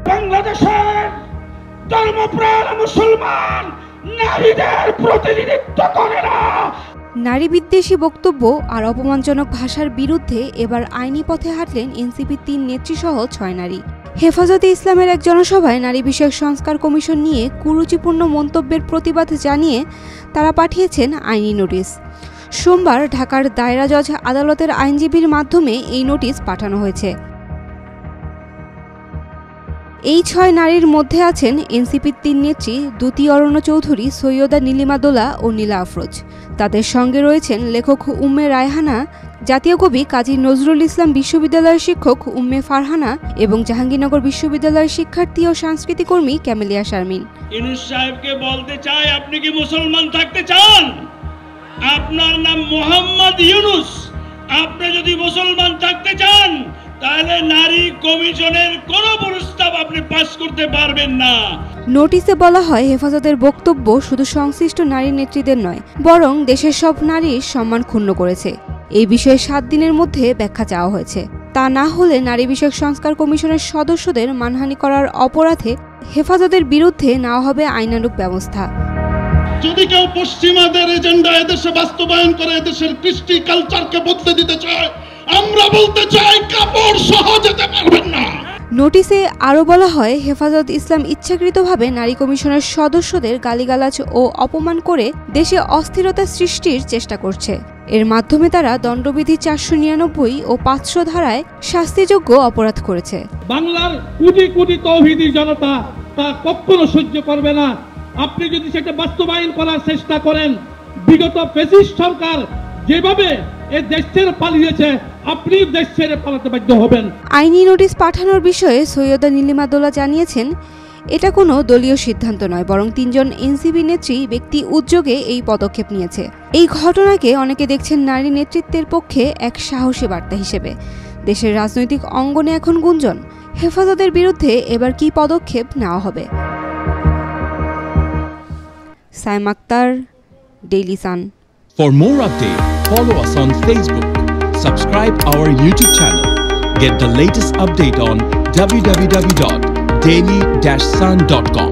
বাংলাদেশের ধর্মপ্রাণ মুসলমান নারীদের প্রতিনিধিত্ব করে না। নারী বিদ্বেষী বক্তব্য আর অপমানজনক ভাষার বিরুদ্ধে এবার আইনি পথে হাঁটলেন এনসিপির 3 নেত্রীসহ 6 নারী। হেফাজতে ইসলামের এক জনসভায় নারী বিষয়ক সংস্কার কমিশন নিয়ে কুরুচিপূর্ণ মন্তব্যের প্রতিবাদ জানিয়ে তারা পাঠিয়েছেন আইনি নোটিশ। সোমবার ঢাকার দায়রা জজ আদালতের আইনজীবীর মাধ্যমে এই নোটিশ পাঠানো হয়েছে। এই 6 নারীর মধ্যে আছেন এনসিপির 3 নেত্রী দুতি অরণ্য চৌধুরী, সৈয়দা নীলিমা দোলা ও নীলা আফরোজ। তাদের সঙ্গে রয়েছেন লেখক উম্মে রায়হানা, জাতীয় কবি কাজী নজরুল ইসলাম বিশ্ববিদ্যালয়ের শিক্ষক উম্মে ফারহানা এবং জাহাঙ্গীরনগর বিশ্ববিদ্যালয়ের শিক্ষার্থী ও সংস্কৃতি কর্মী ক্যামেলিয়া শারমিন। ইউনূস সাহেবকে বলতে চাই, আপনি কি মুসলমান থাকতে চান? আপনার নাম মোহাম্মদ ইউনূস। আপনি যদি মুসলমান থাকতে চান তাহলে নারী কমিশনের কোনো প্রস্তাব আপনি পাস করতে পারবেন না। নোটিশে বলা হয়, হেফাজতের বক্তব্য শুধু সংশ্লিষ্ট নারী নেত্রীদের নয়, বরং দেশের সব নারীর সম্মান ক্ষুণ্ণ করেছে। এই বিষয়ে 7 দিনের মধ্যে ব্যাখ্যা চাওয়া হয়েছে। তা না হলে নারী বিষয়ক সংস্কার কমিশনের সদস্যদের মানহানি করার অপরাধে হেফাজতের বিরুদ্ধে নেওয়া হবে আইনানুগ ব্যবস্থা। যদি কেউ পশ্চিমাদের এজেন্ডা এদেশে বাস্তবায়ন করে এদেশের কৃষ্টি কালচারকে বদলে দিতে চায়, আমরা বলতে চাই কাপড় সহ যেতে পারবেন না। নোটিশে আরও বলা হয়, হেফাজত ইসলাম ইচ্ছাকৃতভাবে নারী কমিশনের সদস্যদের গালিগালাজ ও অপমান করে দেশে অস্থিরতা সৃষ্টির চেষ্টা করছে। এর মাধ্যমে তারা দণ্ডবিধি 499 ও 500 ধারায় শাস্তিযোগ্য অপরাধ করেছে। বাংলার কোটি কোটি তৌহিদি জনতা তা কখনো সহ্য করবে না। আপনি যদি সেটা বাস্তবায়ন করার চেষ্টা করেন, বিগত ফ্যাসিস্ট সরকার যেভাবে এই দেশ ছেড়ে পালিয়েছে, আপনি দেশ ছেড়ে পালাতে বাধ্য হবেন। আইনি নোটিশ পাঠানোর বিষয়ে সৈয়দা নীলিমা দোলা জানিয়েছেন, এটা কোনো দলীয় সিদ্ধান্ত নয়, বরং 3 জন এনসিপি নেত্রী ব্যক্তি উদ্যোগে এই পদক্ষেপ নিয়েছে। এই ঘটনাকে অনেকে দেখছেন নারী নেতৃত্বের পক্ষে এক সাহসী বার্তা হিসেবে। দেশের রাজনৈতিক অঙ্গনে এখন গুঞ্জন, হেফাজতের বিরুদ্ধে এবার কী পদক্ষেপ নেওয়া হবে। Saim Akhtar, daily sun. For more updates, follow us on Facebook, subscribe our YouTube channel, get the latest update on www.daily-sun.com.